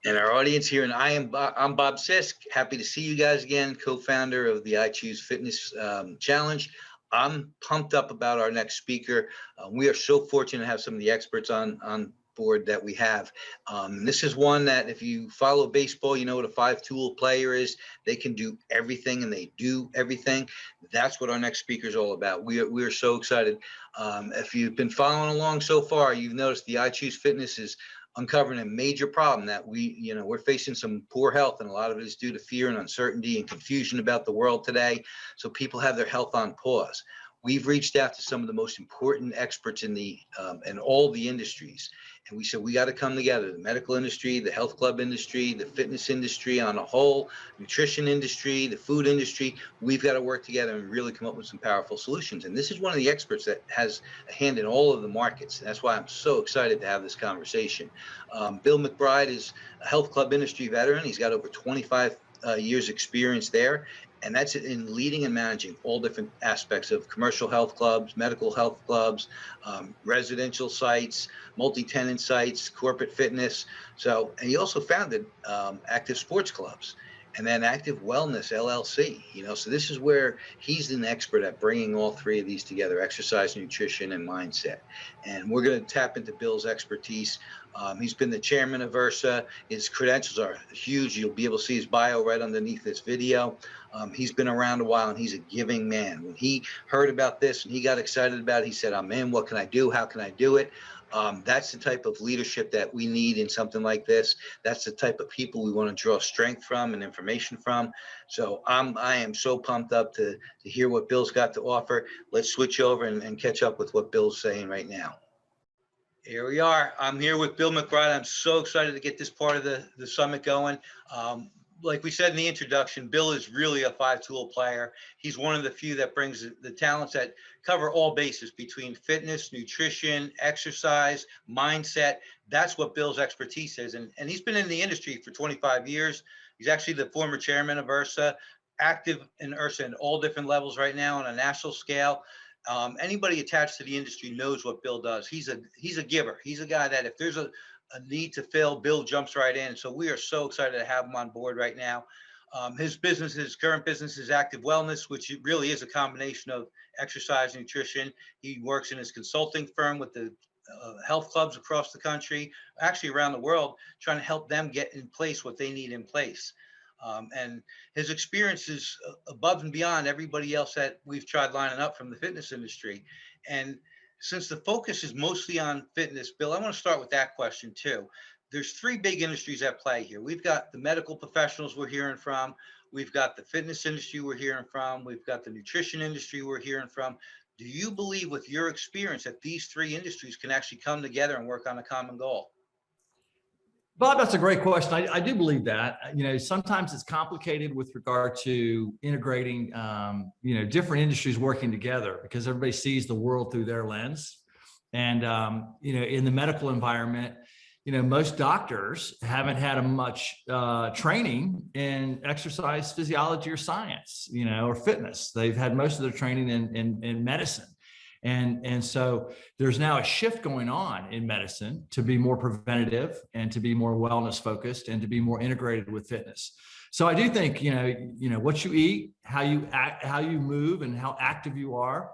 And our audience here, and I'm Bob Sisk. Happy to see you guys again, co-founder of the I Choose Fitness Challenge. I'm pumped up about our next speaker. We are so fortunate to have some of the experts on board that we have. This is one that if you follow baseball, you know what a five-tool player is. They can do everything and they do everything. That's what our next speaker is all about. We are so excited. If you've been following along so far, you've noticed the I Choose Fitness is uncovering a major problem that we're facing some poor health, and a lot of it is due to fear and uncertainty and confusion about the world today. So people have their health on pause. We've reached out to some of the most important experts in all the industries, and we said we got to come together: the medical industry, the health club industry, the fitness industry on a whole, nutrition industry, the food industry. We've got to work together and really come up with some powerful solutions. And this is one of the experts that has a hand in all of the markets. And that's why I'm so excited to have this conversation. Bill McBride is a health club industry veteran. He's got over 25 years experience there. And that's in leading and managing all different aspects of commercial health clubs, medical health clubs, residential sites, multi-tenant sites, corporate fitness. So, and he also founded Active Sports Clubs and then Active Wellness LLC. So this is where he's an expert at bringing all three of these together: exercise, nutrition, and mindset. And we're going to tap into Bill's expertise. He's been the chairman of VERSA. His credentials are huge. You'll be able to see his bio right underneath this video. He's been around a while, and he's a giving man. When he heard about this and he got excited about it, he said, "I'm in. What can I do? How can I do it?" That's the type of leadership that we need in something like this. That's the type of people we want to draw strength from and information from. So I am so pumped up to hear what Bill's got to offer. Let's switch over and catch up with what Bill's saying right now. Here we are. I'm here with Bill McBride. I'm so excited to get this part of the summit going. Like we said in the introduction, Bill is really a five-tool player. He's one of the few that brings the talents that cover all bases between fitness, nutrition, exercise, mindset. That's what Bill's expertise is. And he's been in the industry for 25 years. He's actually the former chairman of IRSA, active in IRSA in all different levels right now on a national scale. Anybody attached to the industry knows what Bill does. He's a giver. He's a guy that if there's a need to fill, Bill jumps right in. So we are so excited to have him on board right now. His current business is Active Wellness, which really is a combination of exercise and nutrition. He works in his consulting firm with the health clubs across the country, actually around the world, trying to help them get in place what they need in place. And his experience is above and beyond everybody else that we've tried lining up from the fitness industry. And since the focus is mostly on fitness, Bill, I want to start with that question too. There's three big industries at play here. We've got the medical professionals we're hearing from. We've got the fitness industry we're hearing from. We've got the nutrition industry we're hearing from. Do you believe, with your experience, that these three industries can actually come together and work on a common goal? Bob, that's a great question. I do believe that. Sometimes it's complicated with regard to integrating, different industries working together, because everybody sees the world through their lens. And, in the medical environment, most doctors haven't had much training in exercise physiology or science, or fitness. They've had most of their training in medicine. And so there's now a shift going on in medicine to be more preventative and to be more wellness focused and to be more integrated with fitness. So I do think, what you eat, how you act, how you move, and how active you are,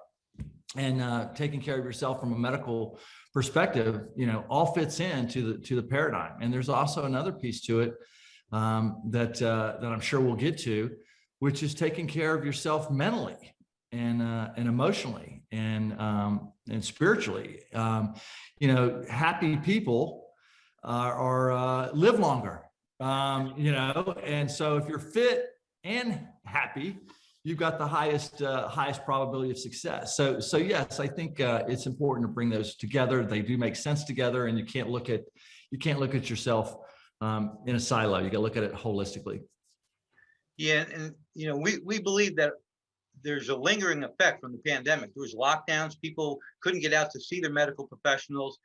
and taking care of yourself from a medical perspective, all fits into the paradigm. And there's also another piece to it that I'm sure we'll get to, which is taking care of yourself mentally and emotionally and spiritually. Happy people are live longer. And so if you're fit and happy, you've got the highest probability of success. So yes, I think it's important to bring those together. They do make sense together, and you can't look at yourself in a silo. You got to look at it holistically. Yeah, and we believe that there's a lingering effect from the pandemic. There was lockdowns. People couldn't get out to see their medical professionals.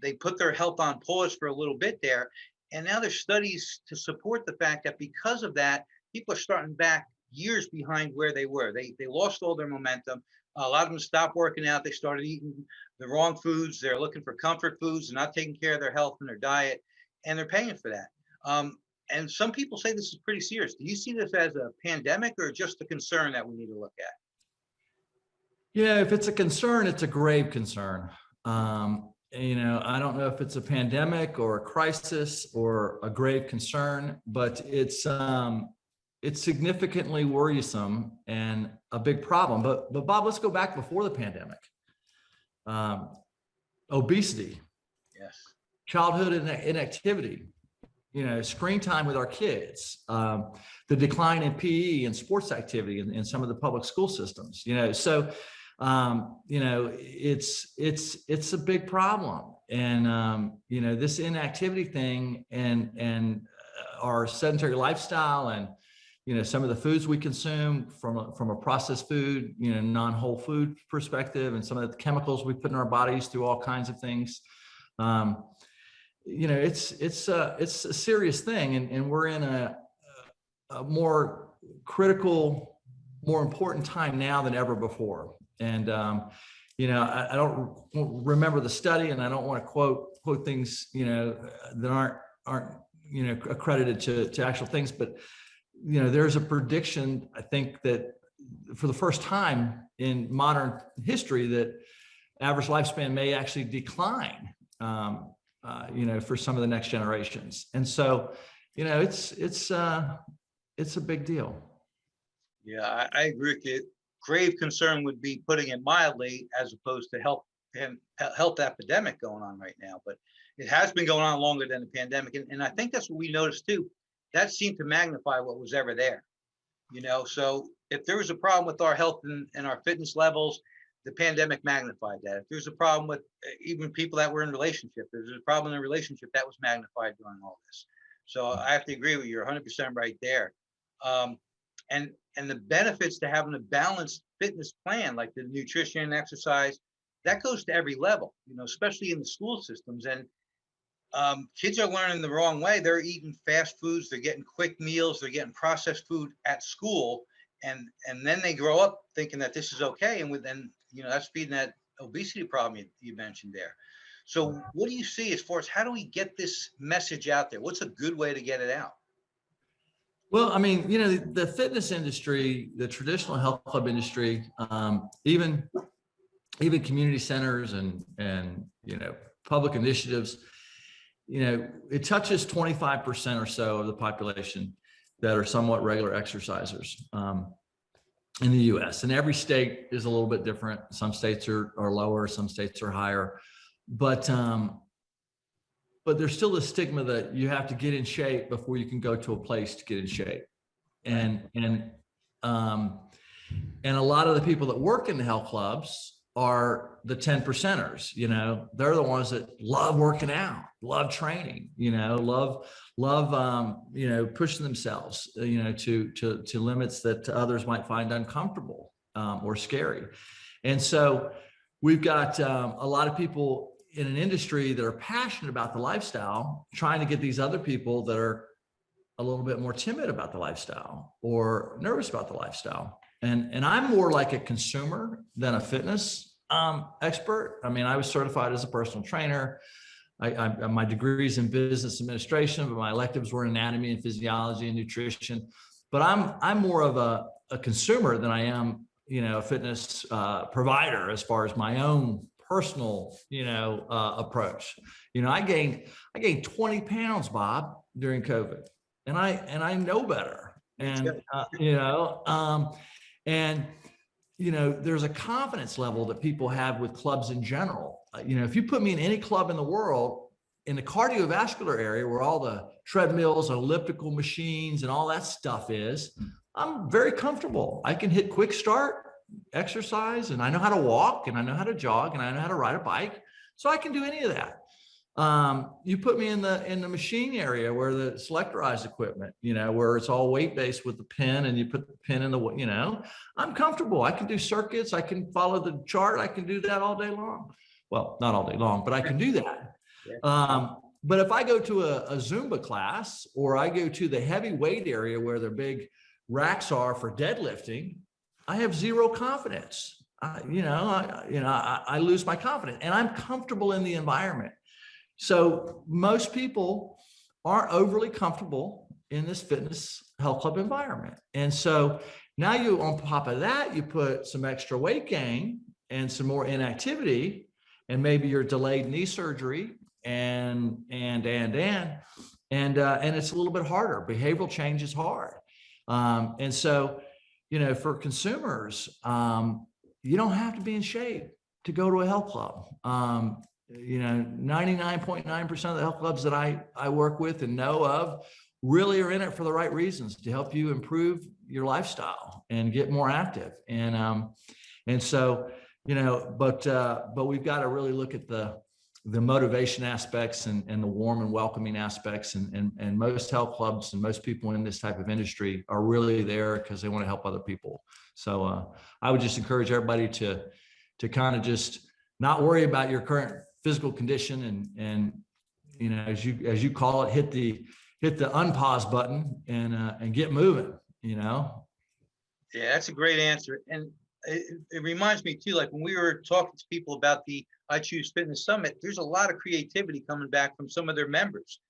They put their health on pause for a little bit there. And now there's studies to support the fact that because of that, people are starting back years behind where they were. They lost all their momentum. A lot of them stopped working out. They started eating the wrong foods. They're looking for comfort foods and not taking care of their health and their diet. And they're paying for that. And some people say this is pretty serious. Do you see this as a pandemic or just a concern that we need to look at? If it's a concern, it's a grave concern. I don't know if it's a pandemic or a crisis or a grave concern, but it's significantly worrisome and a big problem. But Bob, let's go back before the pandemic. Obesity, Yes. childhood inactivity, screen time with our kids, the decline in PE and sports activity in some of the public school systems, so it's a big problem. And this inactivity thing and our sedentary lifestyle and some of the foods we consume from a processed food, non-whole food perspective, and some of the chemicals we put in our bodies through all kinds of things. It's a serious thing, and we're in a more critical, more important time now than ever before. And I don't remember the study, and I don't want to quote things that aren't accredited to actual things, but there's a prediction, I think, that for the first time in modern history that average lifespan may actually decline, for some of the next generations. And so, it's a big deal. Yeah, I agree with you. Grave concern would be putting it mildly, as opposed to health epidemic going on right now. But it has been going on longer than the pandemic. And I think that's what we noticed too. That seemed to magnify what was ever there. So if there was a problem with our health and our fitness levels, the pandemic magnified that. If there's a problem with even people that were in relationship, there's a problem in a relationship that was magnified during all this. So I have to agree with you. You're 100% right there. And the benefits to having a balanced fitness plan, like the nutrition and exercise, that goes to every level, especially in the school systems. And kids are learning the wrong way. They're eating fast foods. They're getting quick meals. They're getting processed food at school. And then they grow up thinking that this is okay. And then, that's feeding that obesity problem you mentioned there. So what do you see as far as how do we get this message out there? What's a good way to get it out? Well, I mean, the fitness industry, the traditional health club industry, even community centers and public initiatives, it touches 25% or so of the population that are somewhat regular exercisers in the U.S. And every state is a little bit different. Some states are lower, some states are higher, but there's still the stigma that you have to get in shape before you can go to a place to get in shape. And a lot of the people that work in the health clubs are the 10%ers. They're the ones that love working out, love training, love pushing themselves, to limits that others might find uncomfortable or scary. And so we've got a lot of people in an industry that are passionate about the lifestyle, trying to get these other people that are a little bit more timid about the lifestyle or nervous about the lifestyle. And I'm more like a consumer than a fitness expert. I mean, I was certified as a personal trainer. My degrees in business administration, but my electives were in anatomy and physiology and nutrition. But I'm more of a consumer than I am, a fitness provider as far as my own personal, approach. I gained 20 pounds, Bob, during COVID, and I know better. And there's a confidence level that people have with clubs in general. If you put me in any club in the world, in the cardiovascular area where all the treadmills, elliptical machines, and all that stuff is, I'm very comfortable. I can hit quick start exercise, and I know how to walk, and I know how to jog, and I know how to ride a bike. So I can do any of that. You put me in the machine area where the selectorized equipment, where it's all weight based with the pin, and you put the pin in the, I'm comfortable. I can do circuits. I can follow the chart. I can do that all day long. Well, not all day long, but I can do that. But if I go to a Zumba class, or I go to the heavy weight area where the big racks are for deadlifting, I have zero confidence. I lose my confidence, and I'm comfortable in the environment. So most people aren't overly comfortable in this fitness health club environment. And so now you, on top of that, you put some extra weight gain and some more inactivity, and maybe your delayed knee surgery, and it's a little bit harder. Behavioral change is hard. And so, for consumers, you don't have to be in shape to go to a health club. 99.9% of the health clubs that I work with and know of really are in it for the right reasons, to help you improve your lifestyle and get more active. And so, but we've got to really look at the motivation aspects and the warm and welcoming aspects. And most health clubs and most people in this type of industry are really there because they want to help other people. So I would just encourage everybody to kind of just not worry about your current physical condition, and as you call it, hit the unpause button and get moving. Yeah, that's a great answer. And it reminds me too, like when we were talking to people about the I Choose Fitness Summit, there's a lot of creativity coming back from some of their members.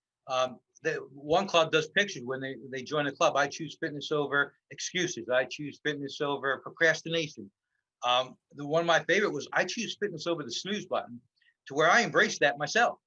One club does pictures when they join the club. I choose fitness over excuses. I choose fitness over procrastination. The one of my favorite was I choose fitness over the snooze button, to where I embraced that myself.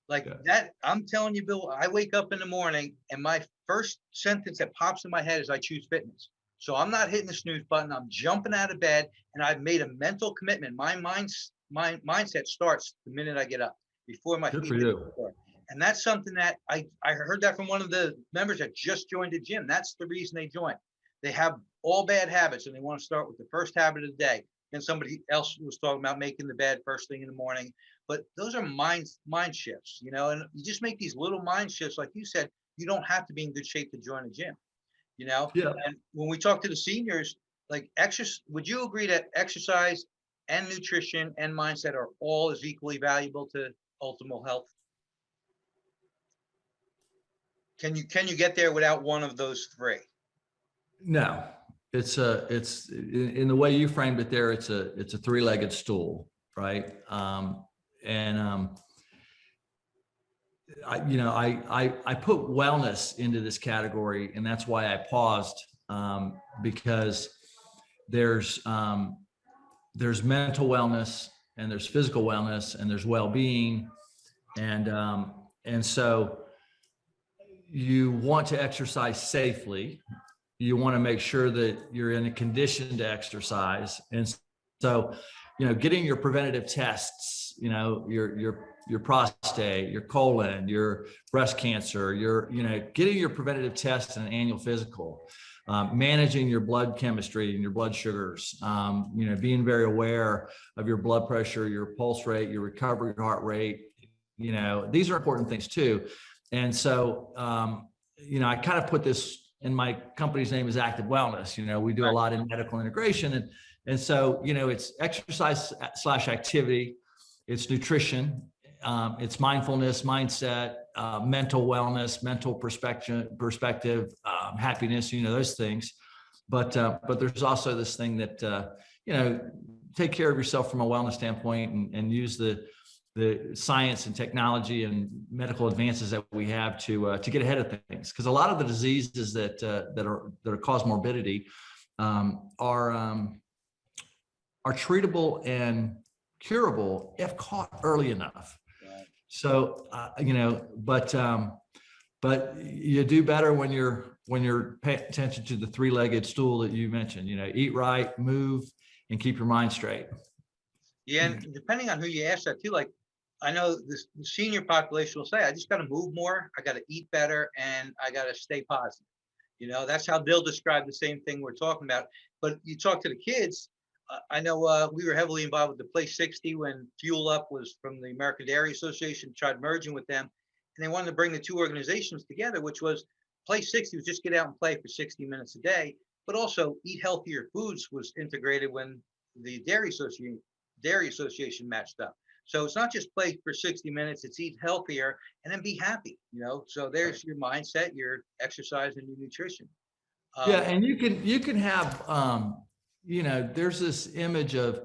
Like that, I'm telling you, Bill, I wake up in the morning and my first sentence that pops in my head is I choose fitness. So I'm not hitting the snooze button. I'm jumping out of bed, and I've made a mental commitment. My mindset starts the minute I get up, before my feet hit the floor. And that's something that I heard that from one of the members that just joined the gym. That's the reason they joined. They have all bad habits, and they want to start with the first habit of the day. And somebody else was talking about making the bed first thing in the morning. But those are mind shifts, and you just make these little mind shifts. Like you said, you don't have to be in good shape to join a gym. Yeah. And when we talk to the seniors, like exercise, would you agree that exercise and nutrition and mindset are all as equally valuable to optimal health? Can you get there without one of those three? No, it's in the way you framed it there. It's a three-legged stool, right? I put wellness into this category, and that's why I paused, because there's mental wellness, and there's physical wellness, and there's well-being, and so you want to exercise safely. You want to make sure that you're in a condition to exercise, and so getting your preventative tests, your prostate, your colon, your breast cancer, getting your preventative tests and an annual physical, managing your blood chemistry and your blood sugars, being very aware of your blood pressure, your pulse rate, your recovery heart rate. These are important things too. And so, I kind of put this in my company's name is Active Wellness. We do a lot in medical integration. And so, it's exercise / activity, it's nutrition, it's mindfulness, mindset, mental wellness, mental perspective, happiness, those things. But there's also this thing that, take care of yourself from a wellness standpoint, and use the science and technology and medical advances that we have to get ahead of things. Because a lot of the diseases that cause morbidity are treatable and curable if caught early enough. Right. So but you do better when you're paying attention to the three-legged stool that you mentioned. Eat right, move, and keep your mind straight. Yeah, and depending on who you ask that too, like I know the senior population will say, I just got to move more, I got to eat better, and I got to stay positive. That's how they'll describe the same thing we're talking about. But you talk to the kids, I know we were heavily involved with the Play 60 when Fuel Up was from the American Dairy Association, tried merging with them, and they wanted to bring the two organizations together, which was Play 60 was just get out and play for 60 minutes a day, but also eat healthier foods was integrated when the Dairy Association matched up. So it's not just play for 60 minutes, it's eat healthier and then be happy, So there's your mindset, your exercise, and your nutrition. Yeah, and you can have, there's this image of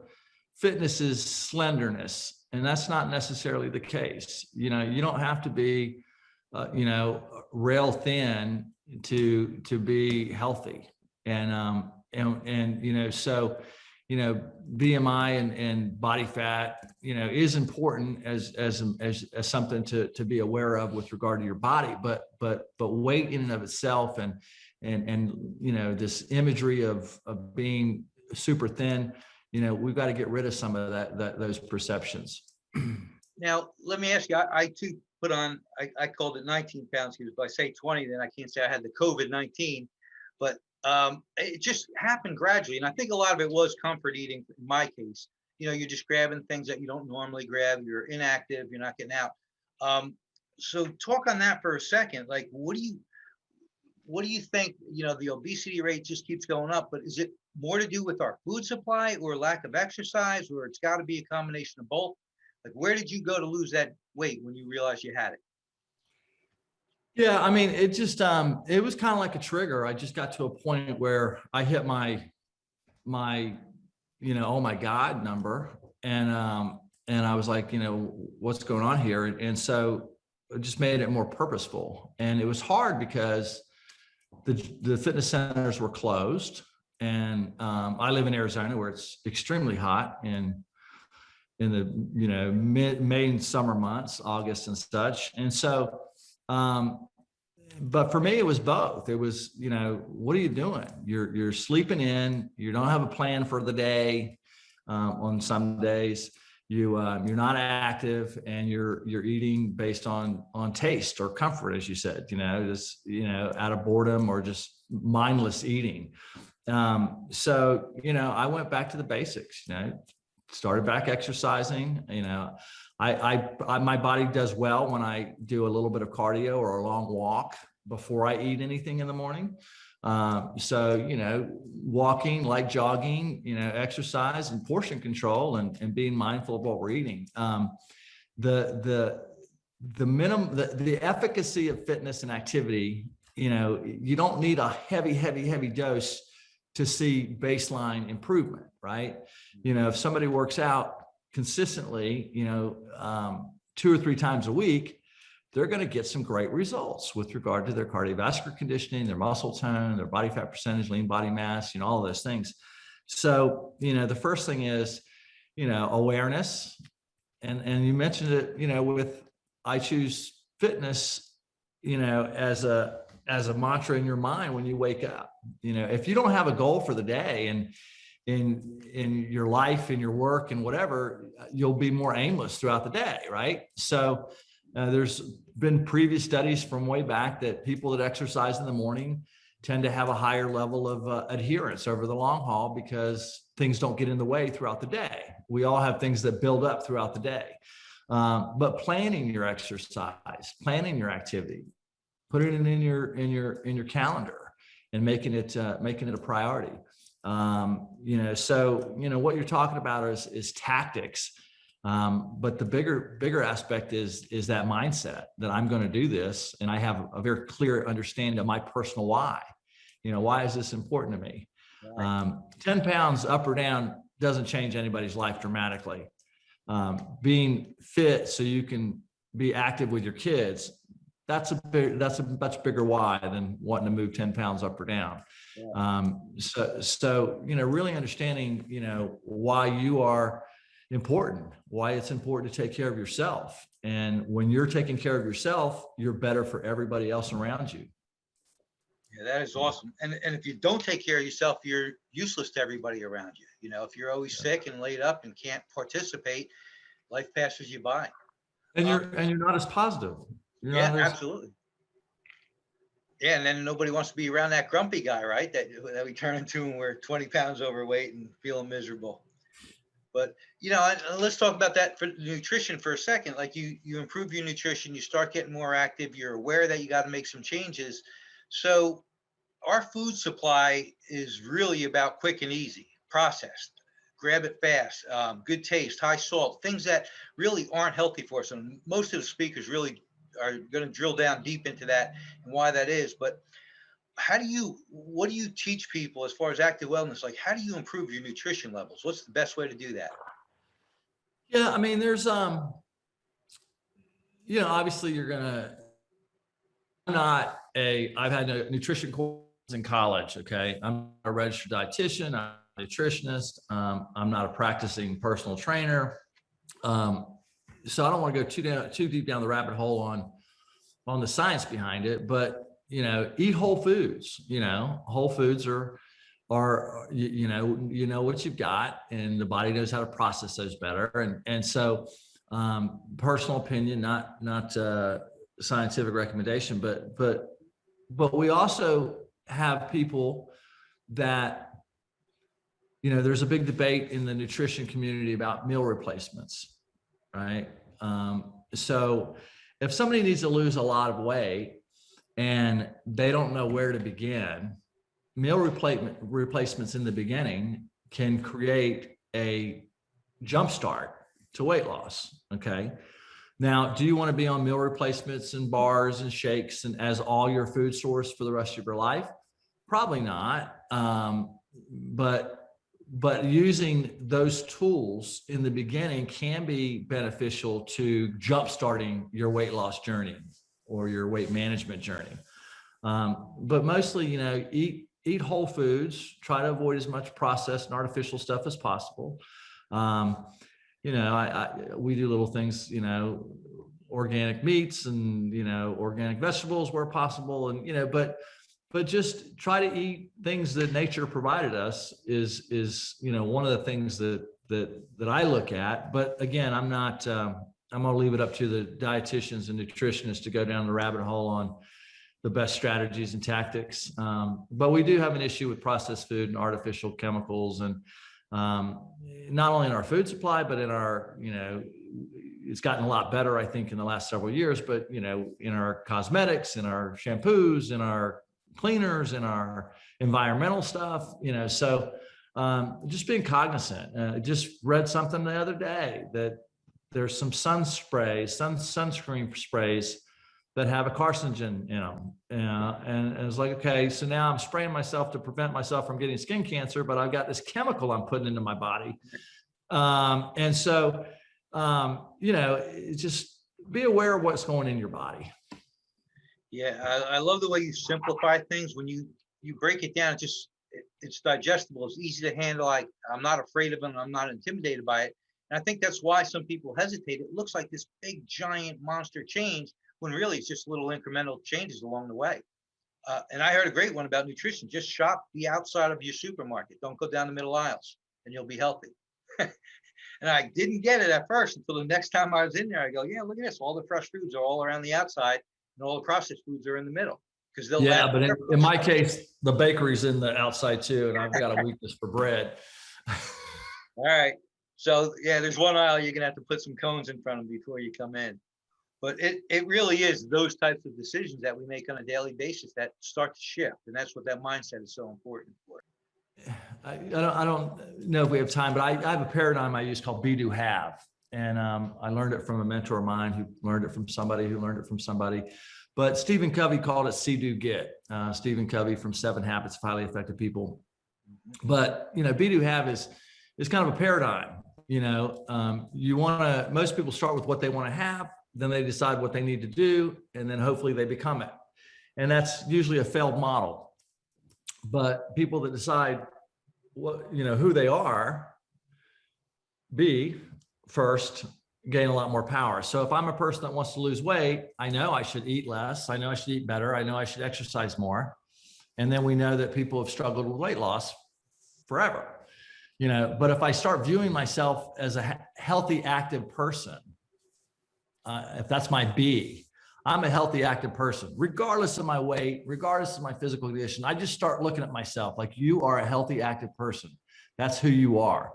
fitness is slenderness, and that's not necessarily the case. You don't have to be rail thin to be healthy. And so, BMI and body fat, is important as something to be aware of with regard to your body, but weight in and of itself and this imagery of being super thin, we've got to get rid of some of those perceptions. Now, let me ask you, I too put on, I called it 19 pounds because if I say 20, then I can't say I had the COVID-19, but it just happened gradually. And I think a lot of it was comfort eating in my case. You're just grabbing things that you don't normally grab. You're inactive. You're not getting out. So talk on that for a second. Like, what do you think, the obesity rate just keeps going up, but is it more to do with our food supply or lack of exercise, or it's got to be a combination of both? Like, where did you go to lose that weight when you realized you had it? Yeah, I mean, it just it was kind of like a trigger. I just got to a point where I hit my oh my God number, and I was like, what's going on here? And so it just made it more purposeful. And it was hard because the fitness centers were closed, and I live in Arizona where it's extremely hot in the May and summer months, August and such. And so but for me, it was both. It was, what are you doing? You're sleeping in, you don't have a plan for the day. On some days, you're not active, and you're eating based on taste or comfort, as you said, just, out of boredom or just mindless eating. So, I went back to the basics, started back exercising. My body does well when I do a little bit of cardio or a long walk before I eat anything in the morning. So, walking, like jogging, exercise and portion control and being mindful of what we're eating. The efficacy of fitness and activity, you don't need a heavy dose to see baseline improvement, right? If somebody works out consistently, 2 or 3 times a week, they're going to get some great results with regard to their cardiovascular conditioning, their muscle tone, their body fat percentage, lean body mass, all of those things. So, the first thing is, awareness. And you mentioned it, with I Choose Fitness, as a mantra in your mind when you wake up. If you don't have a goal for the day and in your life, in your work and whatever, you'll be more aimless throughout the day, right? So there's been previous studies from way back that people that exercise in the morning tend to have a higher level of adherence over the long haul because things don't get in the way throughout the day. We all have things that build up throughout the day. But planning your exercise, planning your activity, putting it in your calendar and making it a priority. So what you're talking about is tactics. But the bigger aspect is that mindset that I'm going to do this, and I have a very clear understanding of my personal why. Why is this important to me? 10 pounds up or down doesn't change anybody's life dramatically. Being fit so you can be active with your kids, that's a much bigger why than wanting to move 10 pounds up or down. So really understanding, why you are important, why it's important to take care of yourself. And when you're taking care of yourself, you're better for everybody else around you. Yeah, that is awesome. And if you don't take care of yourself, you're useless to everybody around you. If you're always sick and laid up and can't participate, life passes you by. And you're not as positive. Absolutely. Yeah, and then nobody wants to be around that grumpy guy, right? That we turn into when we're 20 pounds overweight and feeling miserable. But, let's talk about that for nutrition for a second. Like you improve your nutrition, you start getting more active, you're aware that you got to make some changes. So our food supply is really about quick and easy, processed, grab it fast, good taste, high salt, things that really aren't healthy for us. And most of the speakers really are going to drill down deep into that and why that is. But what do you teach people as far as active wellness? Like, how do you improve your nutrition levels? What's the best way to do that? Yeah, I mean, there's, obviously you're going to I've had a nutrition course in college. Okay. I'm a registered dietitian. I'm a nutritionist. I'm not a practicing personal trainer. So I don't want to go too deep down the rabbit hole on the science behind it, but eat whole foods. Whole foods are you know what you've got, and the body knows how to process those better. And so personal opinion, not scientific recommendation, but we also have people that, there's a big debate in the nutrition community about meal replacements, right? So if somebody needs to lose a lot of weight and they don't know where to begin, meal replacements in the beginning can create a jump start to weight loss. Okay. Now, do you want to be on meal replacements and bars and shakes and as all your food source for the rest of your life? Probably not. But using those tools in the beginning can be beneficial to jumpstarting your weight loss journey or your weight management journey. But mostly, eat whole foods, try to avoid as much processed and artificial stuff as possible. We do little things, organic meats and, organic vegetables where possible. And, but just try to eat things that nature provided us is one of the things that I look at. But again, I'm not, I'm going to leave it up to the dietitians and nutritionists to go down the rabbit hole on the best strategies and tactics. But we do have an issue with processed food and artificial chemicals, and not only in our food supply, but in our, it's gotten a lot better, I think, in the last several years, but, in our cosmetics, in our shampoos, in our cleaners, in our environmental stuff, so just being cognizant. Just read something the other day that there's some sunscreen sprays that have a carcinogen in them. And it's like, okay, so now I'm spraying myself to prevent myself from getting skin cancer, but I've got this chemical I'm putting into my body. And so, just be aware of what's going in your body. Yeah, I love the way you simplify things. When you break it down, it's digestible. It's easy to handle. I'm not afraid of it. I'm not intimidated by it. And I think that's why some people hesitate. It looks like this big, giant monster change, when really it's just little incremental changes along the way. And I heard a great one about nutrition. Just shop the outside of your supermarket. Don't go down the middle aisles and you'll be healthy. And I didn't get it at first until the next time I was in there. I go, yeah, look at this. All the fresh foods are all around the outside and all the processed foods are in the middle. Yeah, but in my case, the bakery's in the outside too. And I've got a weakness for bread. All right. So yeah, there's one aisle you're going to have to put some cones in front of before you come in. But it really is those types of decisions that we make on a daily basis that start to shift. And that's what that mindset is so important for. I don't know if we have time, but I have a paradigm I use called be, do, have. And I learned it from a mentor of mine who learned it from somebody who learned it from somebody. But Stephen Covey called it see, do, get. Stephen Covey from 7 Habits of Highly Effective People. But, be, do, have is kind of a paradigm. Most people start with what they want to have, then they decide what they need to do, and then hopefully they become it. And that's usually a failed model. But people that decide what, who they are, be first, gain a lot more power. So if I'm a person that wants to lose weight, I know I should eat less. I know I should eat better. I know I should exercise more. And then we know that people have struggled with weight loss forever. But if I start viewing myself as a healthy, active person, if that's my B, I'm a healthy, active person, regardless of my weight, regardless of my physical condition. I just start looking at myself like, you are a healthy, active person. That's who you are.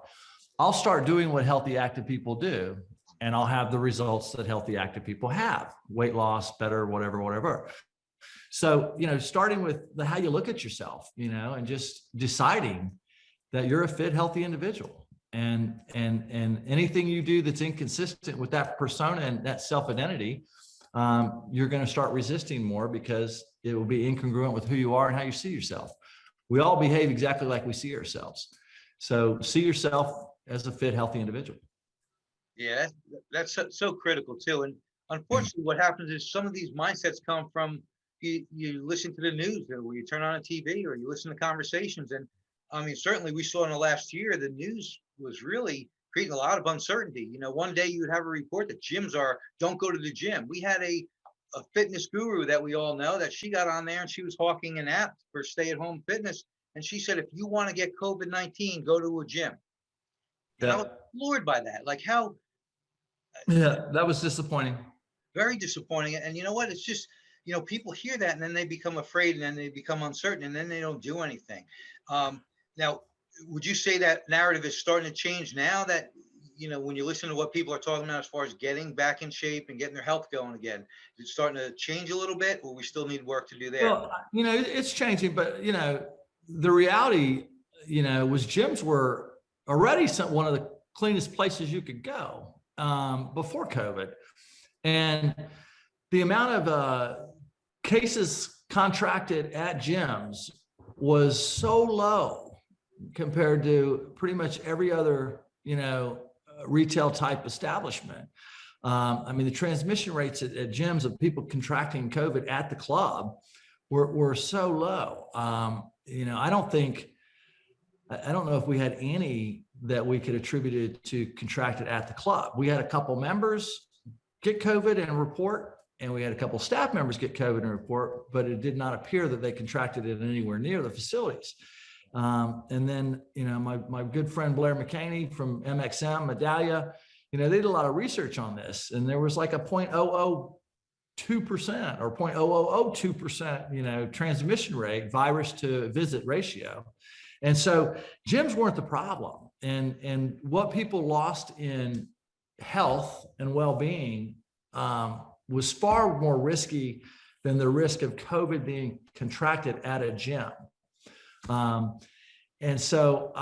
I'll start doing what healthy, active people do, and I'll have the results that healthy, active people have: weight loss, better, whatever. So, starting with how you look at yourself, and just deciding that you're a fit, healthy individual. And anything you do that's inconsistent with that persona and that self-identity, you're going to start resisting more, because it will be incongruent with who you are and how you see yourself. We all behave exactly like we see ourselves. So see yourself as a fit, healthy individual. Yeah, that's so critical too. And unfortunately, what happens is some of these mindsets come from, you listen to the news, or you turn on a TV, or you listen to conversations. And I mean, certainly we saw in the last year, the news was really creating a lot of uncertainty. One day you would have a report that don't go to the gym. We had a fitness guru that we all know, that she got on there and she was hawking an app for stay-at-home fitness. And she said, if you want to get COVID-19, go to a gym. And I was floored by that. Like, how? Yeah, that was disappointing. Very disappointing. And you know what? It's just, people hear that and then they become afraid, and then they become uncertain, and then they don't do anything. Now, would you say that narrative is starting to change now that, when you listen to what people are talking about as far as getting back in shape and getting their health going again, is it starting to change a little bit, or we still need work to do there? Well, it's changing, but, the reality, was gyms were already one of the cleanest places you could go before COVID. And the amount of cases contracted at gyms was so low compared to pretty much every other, retail type establishment. I mean, the transmission rates at gyms of people contracting COVID at the club were so low. I don't know if we had any that we could attribute it to contracted at the club. We had a couple members get COVID and report, and we had a couple staff members get COVID and report, but it did not appear that they contracted it anywhere near the facilities. And then, my good friend Blair McCaney from MXM, Medallia, they did a lot of research on this, and there was like a 0.002% or 0.0002%, transmission rate, virus to visit ratio. And so gyms weren't the problem. And what people lost in health and well-being was far more risky than the risk of COVID being contracted at a gym. And so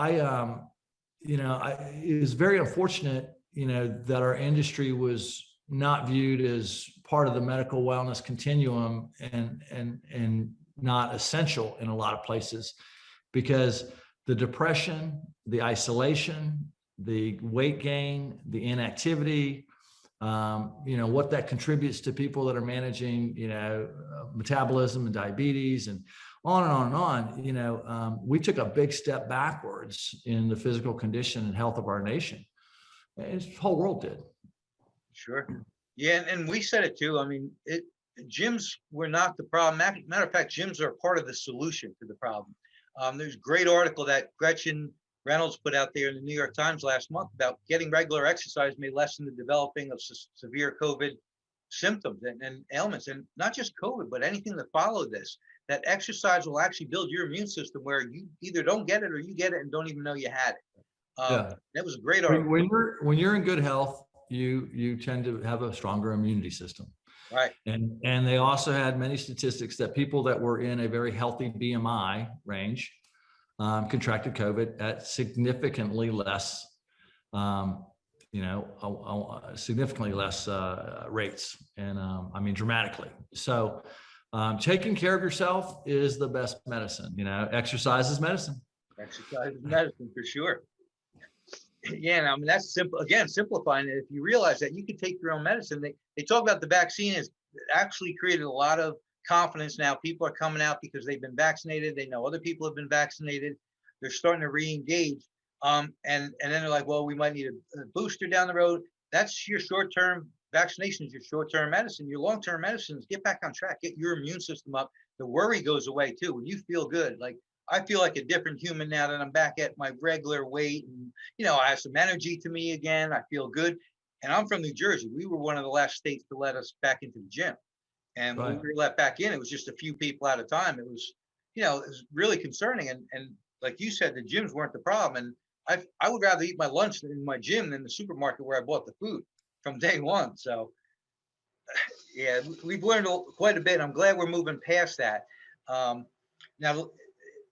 it was very unfortunate, that our industry was not viewed as part of the medical wellness continuum and not essential in a lot of places, because the depression, the isolation, the weight gain, the inactivity, what that contributes to people that are managing, metabolism and diabetes and on and on and on. We took a big step backwards in the physical condition and health of our nation. And the whole world did. Sure. Yeah. And we said it too. I mean, gyms were not the problem. Matter of fact, gyms are part of the solution to the problem. There's a great article that Gretchen Reynolds put out there in the New York Times last month about getting regular exercise may lessen the developing of severe COVID symptoms and ailments, and not just COVID, but anything that followed this. That exercise will actually build your immune system where you either don't get it or you get it and don't even know you had it. That was a great article. When you're in good health, you tend to have a stronger immunity system. Right. And they also had many statistics that people that were in a very healthy BMI range contracted COVID at significantly less, significantly less rates, and I mean dramatically. So taking care of yourself is the best medicine. Exercise is medicine. Exercise is medicine for sure. Yeah, and I mean, that's simple. Again, simplifying it. If you realize that you can take your own medicine, they talk about the vaccine has actually created a lot of confidence now. People are coming out because they've been vaccinated. They know other people have been vaccinated. They're starting to re-engage. And then they're like, well, we might need a booster down the road. That's your short-term vaccination, is your short-term medicine. Your long-term medicine is get back on track, get your immune system up. The worry goes away too. When you feel good, like I feel like a different human now that I'm back at my regular weight, and I have some energy to me again. I feel good. And I'm from New Jersey. We were one of the last states to let us back into the gym. And when we were let back in, it was just a few people at a time. It was, it was really concerning. And like you said, the gyms weren't the problem. And I would rather eat my lunch in my gym than the supermarket where I bought the food from day one. So yeah, we've learned quite a bit. I'm glad we're moving past that. Now,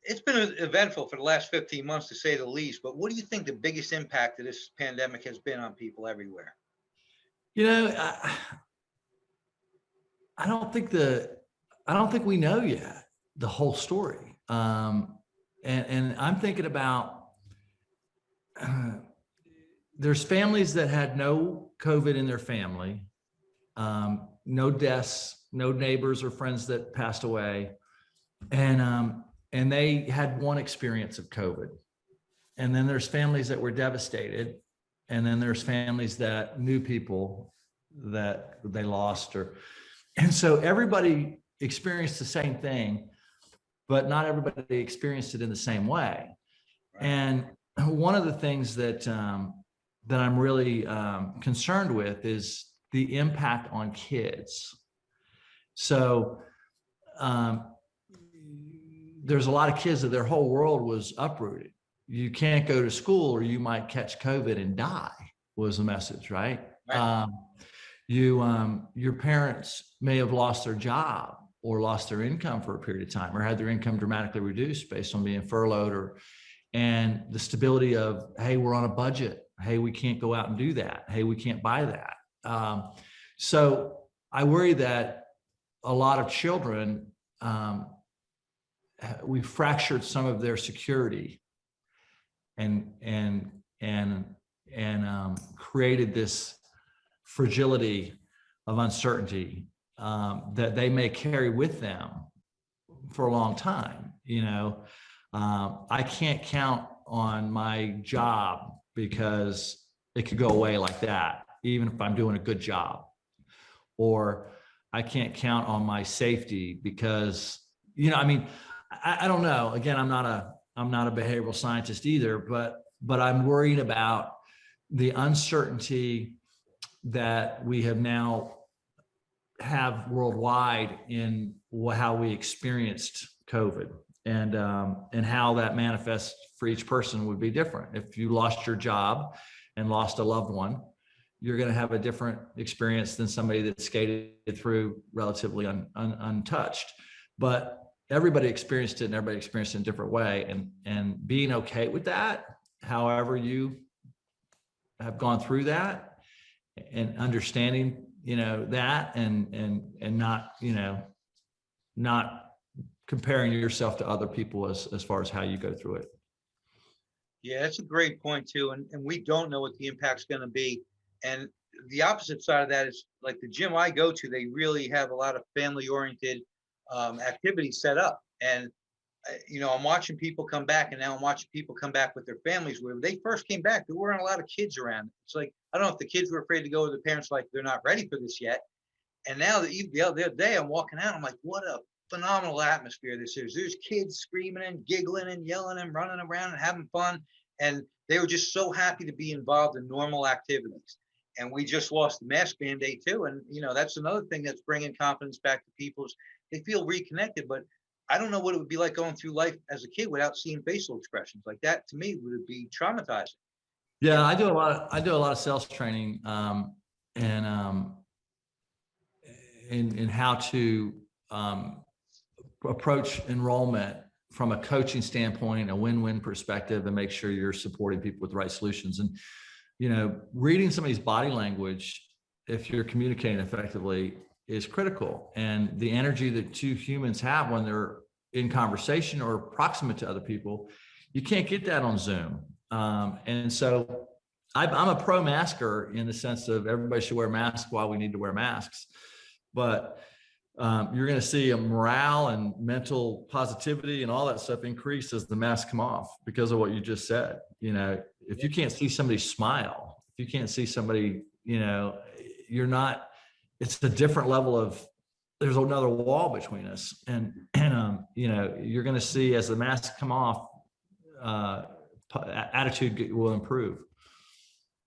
it's been eventful for the last 15 months, to say the least. But what do you think the biggest impact of this pandemic has been on people everywhere? I don't think we know yet the whole story. And I'm thinking about there's families that had no COVID in their family, no deaths, no neighbors or friends that passed away. And they had one experience of COVID. And then there's families that were devastated. And then there's families that knew people that they lost, and so everybody experienced the same thing, but not everybody experienced it in the same way. Right. And one of the things that I'm really concerned with is the impact on kids. So there's a lot of kids that their whole world was uprooted. You can't go to school or you might catch COVID and die, was the message, right? Right. Your parents may have lost their job or lost their income for a period of time, or had their income dramatically reduced based on being furloughed, and the stability of, hey, we're on a budget. Hey, we can't go out and do that. Hey, we can't buy that. So I worry that a lot of children, we fractured some of their security and created this fragility of uncertainty that they may carry with them for a long time. I can't count on my job because it could go away like that, even if I'm doing a good job. Or I can't count on my safety because, I don't know. Again, I'm not a behavioral scientist either, but I'm worried about the uncertainty that we have worldwide in how we experienced COVID, and how that manifests for each person would be different. If you lost your job and lost a loved one, you're going to have a different experience than somebody that skated through relatively untouched. But everybody experienced it, and everybody experienced it in a different way. And being okay with that, however you have gone through that, and understanding, that, and not comparing yourself to other people as far as how you go through it. Yeah, that's a great point too. And we don't know what the impact's going to be. And the opposite side of that is, like the gym I go to, they really have a lot of family oriented activities set up. And I'm watching people come back, and now I'm watching people come back with their families. Where they first came back, there weren't a lot of kids around. It's like, I don't know if the kids were afraid to go with their parents, like they're not ready for this yet. And now the other day I'm walking out, I'm like, what a phenomenal atmosphere this is. There's kids screaming and giggling and yelling and running around and having fun. And they were just so happy to be involved in normal activities. And we just lost the mask mandate too. And, that's another thing that's bringing confidence back to people, is they feel reconnected. But I don't know what it would be like going through life as a kid without seeing facial expressions like that. To me, would be traumatizing. Yeah, I do a lot of sales training, and in how to approach enrollment from a coaching standpoint, a win-win perspective, and make sure you're supporting people with the right solutions. And reading somebody's body language, if you're communicating effectively, is critical. And the energy that two humans have when they're in conversation or proximate to other people, you can't get that on Zoom. And so I'm a pro masker in the sense of everybody should wear masks while we need to wear masks. But you're going to see a morale and mental positivity and all that stuff increase as the masks come off, because of what you just said. If you can't see somebody smile, if you can't see somebody, you're not, it's a different level of, there's another wall between us. And you're going to see, as the masks come off, attitude will improve.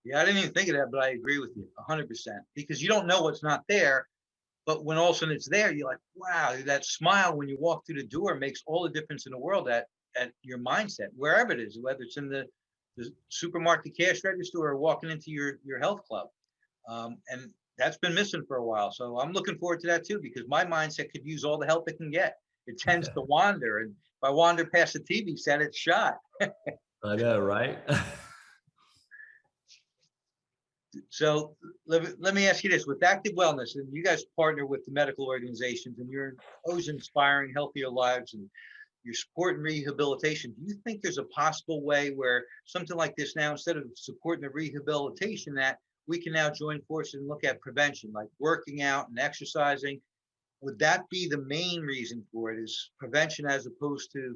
Yeah, I didn't even think of that, but I agree with you 100%, because you don't know what's not there. But when all of a sudden it's there, you're like, wow, that smile when you walk through the door makes all the difference in the world at your mindset, wherever it is, whether it's in the supermarket cash register or walking into your health club. And that's been missing for a while. So I'm looking forward to that too, because my mindset could use all the help it can get. It tends to wander. And if I wander past the TV set, it's shot. I know, right? So let me ask you this: with Active Wellness, and you guys partner with the medical organizations, and you're always inspiring healthier lives, and you're supporting rehabilitation. Do you think there's a possible way where something like this now, instead of supporting the rehabilitation, that we can now join forces and look at prevention, like working out and exercising. Would that be the main reason for it, is prevention, as opposed to,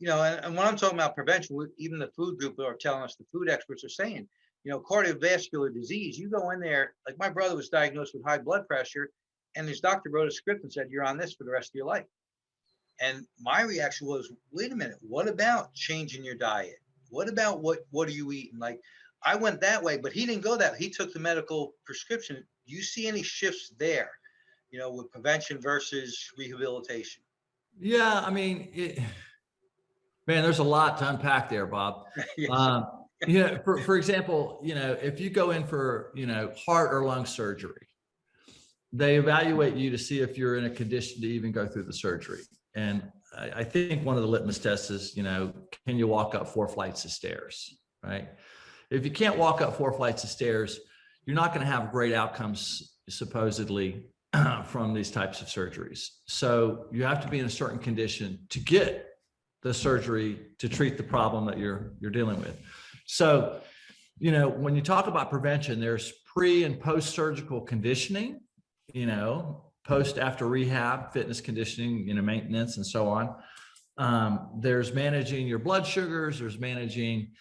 and when I'm talking about prevention, even the food group are telling us, the food experts are saying, cardiovascular disease, you go in there, like my brother was diagnosed with high blood pressure, and his doctor wrote a script and said, you're on this for the rest of your life. And my reaction was, wait a minute, what about changing your diet? What about what are you eating? Like, I went that way, but he didn't go that way. He took the medical prescription. Do you see any shifts there, with prevention versus rehabilitation? Yeah, I mean, man, there's a lot to unpack there, Bob. Yes. For example, if you go in for, heart or lung surgery, they evaluate you to see if you're in a condition to even go through the surgery. And I think one of the litmus tests is, can you walk up 4 flights of stairs, right? If you can't walk up 4 flights of stairs, you're not going to have great outcomes, supposedly, from these types of surgeries. So you have to be in a certain condition to get the surgery to treat the problem that you're dealing with. So, when you talk about prevention, there's pre and post-surgical conditioning, post after rehab, fitness conditioning, maintenance and so on. There's managing your blood sugars, there's managing,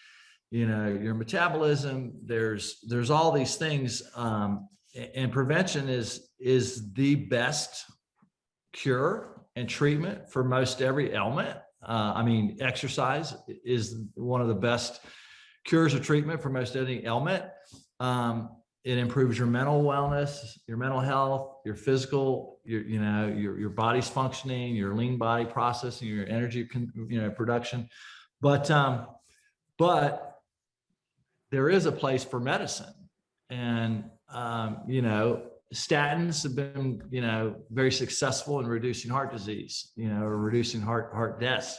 your metabolism, there's all these things. And prevention is the best cure and treatment for most every ailment. Exercise is one of the best cures or treatment for most any ailment. It improves your mental wellness, your mental health, your physical, your body's functioning, your lean body processing, your energy, production. But there is a place for medicine, and statins have been, very successful in reducing heart disease, or reducing heart deaths.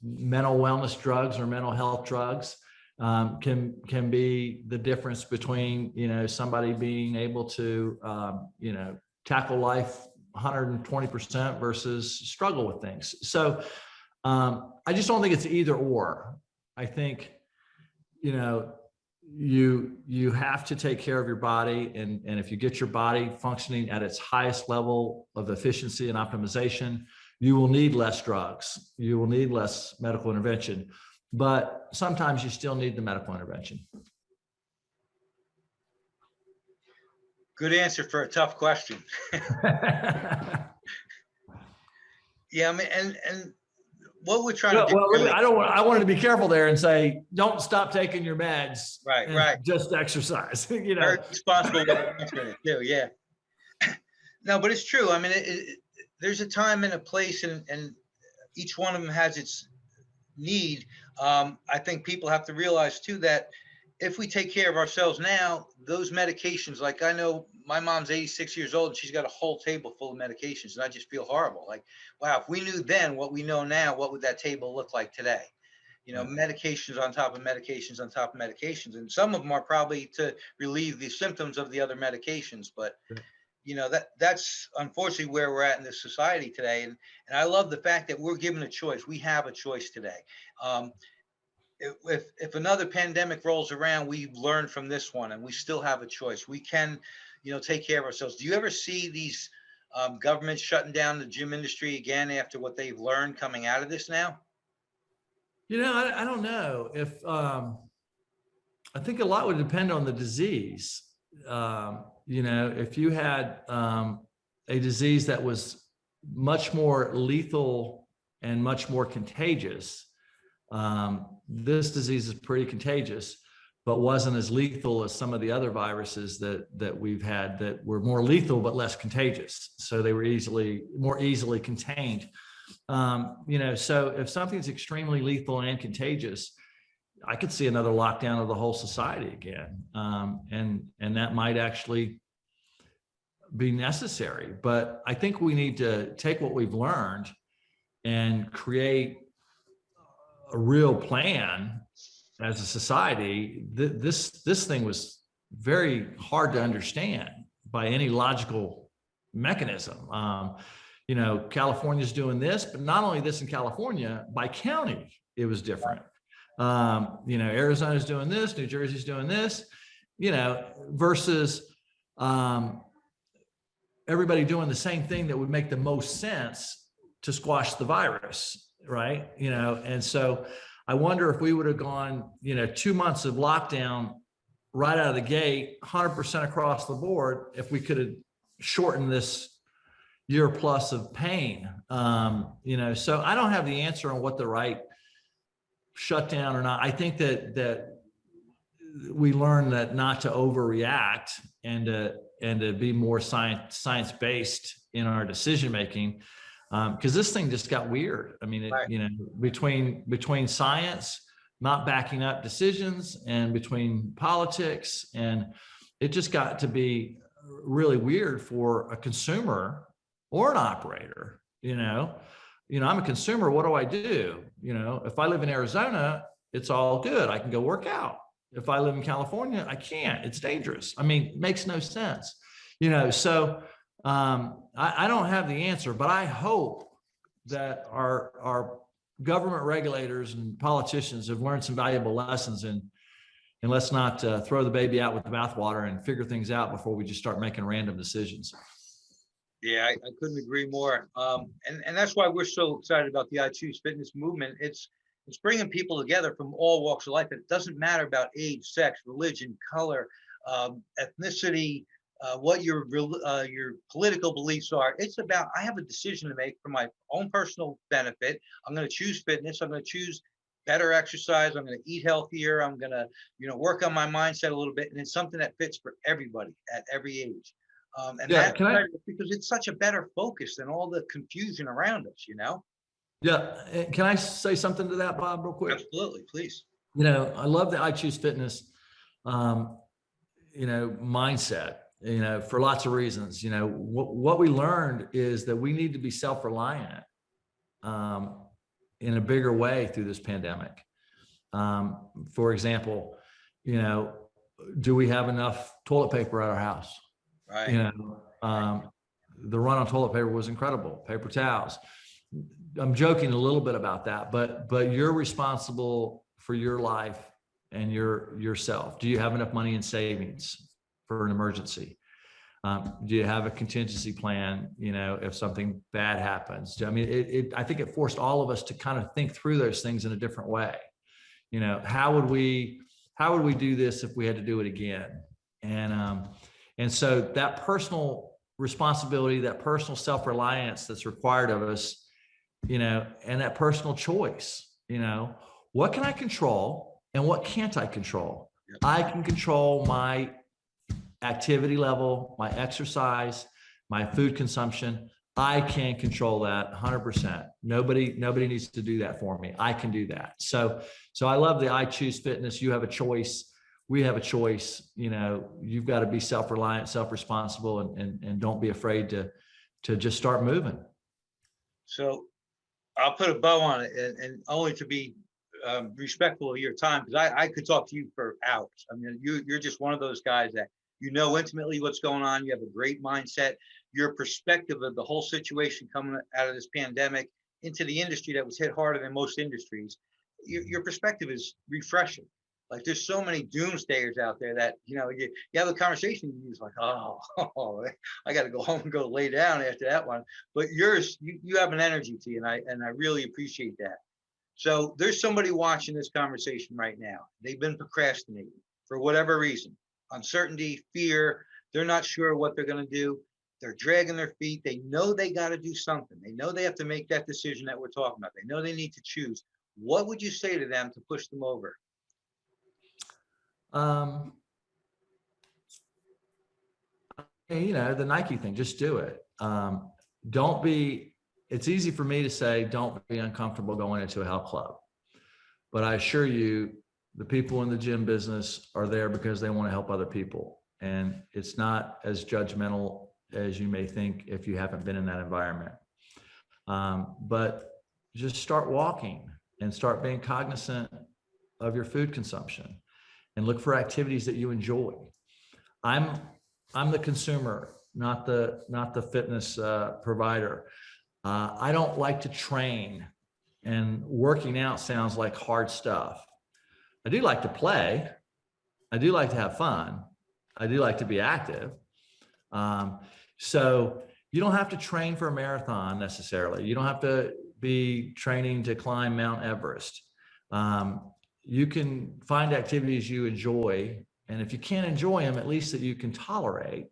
Mental wellness drugs or mental health drugs can be the difference between, somebody being able to, tackle life 120% versus struggle with things. So I just don't think it's either or. I think, you have to take care of your body, and if you get your body functioning at its highest level of efficiency and optimization, you will need less drugs, you will need less medical intervention, but sometimes you still need the medical intervention. Good answer for a tough question. Yeah, and what we're trying to do. Well, really, I wanted to be careful there and say, don't stop taking your meds. Right. Just exercise. Very responsible way of answering it too. Yeah. No, but it's true. There's a time and a place, and each one of them has its need. I think people have to realize too that if we take care of ourselves now, those medications, like I know my mom's 86 years old and she's got a whole table full of medications, and I just feel horrible. Like, wow, if we knew then what we know now, what would that table look like today? Medications on top of medications on top of medications. And some of them are probably to relieve the symptoms of the other medications. But, that's unfortunately where we're at in this society today. And I love the fact that we're given a choice. We have a choice today. If another pandemic rolls around, we learn from this one and we still have a choice. We can, take care of ourselves. Do you ever see these governments shutting down the gym industry again after what they've learned coming out of this now? I don't know if, I think a lot would depend on the disease. If you had a disease that was much more lethal and much more contagious, this disease is pretty contagious, but wasn't as lethal as some of the other viruses that we've had that were more lethal but less contagious. So they were more easily contained. So if something's extremely lethal and contagious, I could see another lockdown of the whole society again. And that might actually be necessary. But I think we need to take what we've learned and create a real plan as a society. This thing was very hard to understand by any logical mechanism. California's doing this, but not only this in California, by county, it was different. Arizona's doing this, New Jersey's doing this, versus everybody doing the same thing that would make the most sense to squash the virus, right? And so I wonder if we would have gone, 2 months of lockdown right out of the gate, 100% across the board, if we could have shortened this year plus of pain. So I don't have the answer on what the right shutdown or not. I think that we learn that not to overreact and to be more science-based in our decision making, because this thing just got weird. I mean, between science not backing up decisions and between politics, and it just got to be really weird for a consumer or an operator. I'm a consumer. What do I do? If I live in Arizona, it's all good. I can go work out. If I live in California, I can't. It's dangerous. I mean, it makes no sense. So I don't have the answer, but I hope that our government regulators and politicians have learned some valuable lessons, and let's not throw the baby out with the bathwater and figure things out before we just start making random decisions. Yeah, I couldn't agree more. And that's why we're so excited about the I Choose Fitness movement. It's bringing people together from all walks of life. It doesn't matter about age, sex, religion, color, ethnicity, what your political beliefs are. It's about, I have a decision to make for my own personal benefit. I'm going to choose fitness. I'm going to choose better exercise. I'm going to eat healthier. I'm going to, work on my mindset a little bit. And it's something that fits for everybody at every age. That's because it's such a better focus than all the confusion around us, Yeah. Can I say something to that, Bob, real quick? Absolutely, please. I love the I Choose Fitness, mindset, for lots of reasons. What we learned is that we need to be self-reliant in a bigger way through this pandemic. For example, do we have enough toilet paper at our house? Right. The run on toilet paper was incredible. Paper towels. I'm joking a little bit about that, but you're responsible for your life and yourself. Do you have enough money in savings for an emergency? Do you have a contingency plan? If something bad happens. I mean, I think it forced all of us to kind of think through those things in a different way. How would we do this if we had to do it again? And so that personal responsibility, that personal self-reliance that's required of us, and that personal choice, what can I control and what can't I control? I can control my activity level, my exercise, my food consumption. I can control that 100%. Nobody needs to do that for me. I can do that. So I love the I Choose Fitness. You have a choice. We have a choice. You've got to be self-reliant, self-responsible, and don't be afraid to just start moving. So I'll put a bow on it, and only to be respectful of your time, because I could talk to you for hours. I mean, you're just one of those guys that intimately what's going on. You have a great mindset. Your perspective of the whole situation coming out of this pandemic into the industry that was hit harder than most industries, your perspective is refreshing. Like, there's so many doomsdayers out there that, you have a conversation, and you're like, oh, I got to go home and go lay down after that one. But yours, you have an energy to you, and I really appreciate that. So there's somebody watching this conversation right now. They've been procrastinating for whatever reason, uncertainty, fear. They're not sure what they're going to do. They're dragging their feet. They know they got to do something. They know they have to make that decision that we're talking about. They know they need to choose. What would you say to them to push them over? The Nike thing, just do it. It's easy for me to say, don't be uncomfortable going into a health club. But I assure you, the people in the gym business are there because they want to help other people. And it's not as judgmental as you may think if you haven't been in that environment. But just start walking and start being cognizant of your food consumption and look for activities that you enjoy. I'm the consumer, not the fitness provider. I don't like to train, and working out sounds like hard stuff. I do like to play. I do like to have fun. I do like to be active. So you don't have to train for a marathon necessarily. You don't have to be training to climb Mount Everest. You can find activities you enjoy. And if you can't enjoy them, at least that you can tolerate,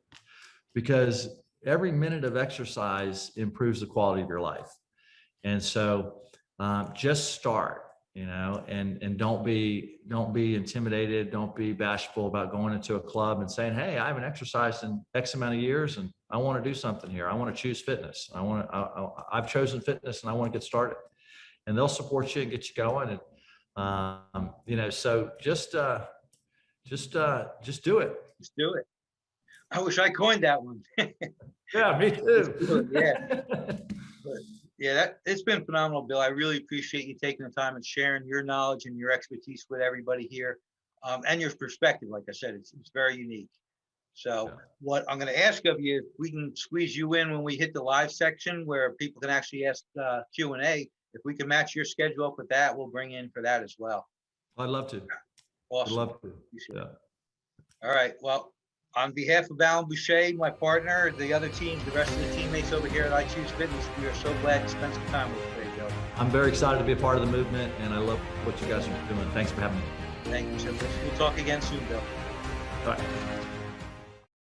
because every minute of exercise improves the quality of your life. And so just start, and don't be intimidated. Don't be bashful about going into a club and saying, hey, I haven't exercised in X amount of years and I want to do something here. I want to choose fitness. I've chosen fitness and I want to get started. And they'll support you and get you going. And, so just do it. Just do it. I wish I coined that one. Yeah, me too. Yeah. Yeah, it's been phenomenal, Bill. I really appreciate you taking the time and sharing your knowledge and your expertise with everybody here, and your perspective. Like I said, it's very unique. So what I'm going to ask of you, if we can squeeze you in when we hit the live section where people can actually ask Q&A, if we can match your schedule up with that, we'll bring you in for that as well. I'd love to. Awesome. I'd love to. Yeah. All right. Well, on behalf of Alan Boucher, my partner, the other teams, the rest of the teammates over here at I Choose Fitness, we are so glad to spend some time with you today, Joe. I'm very excited to be a part of the movement, and I love what you guys are doing. Thanks for having me. Thank you so much. We'll talk again soon, Bill. All right.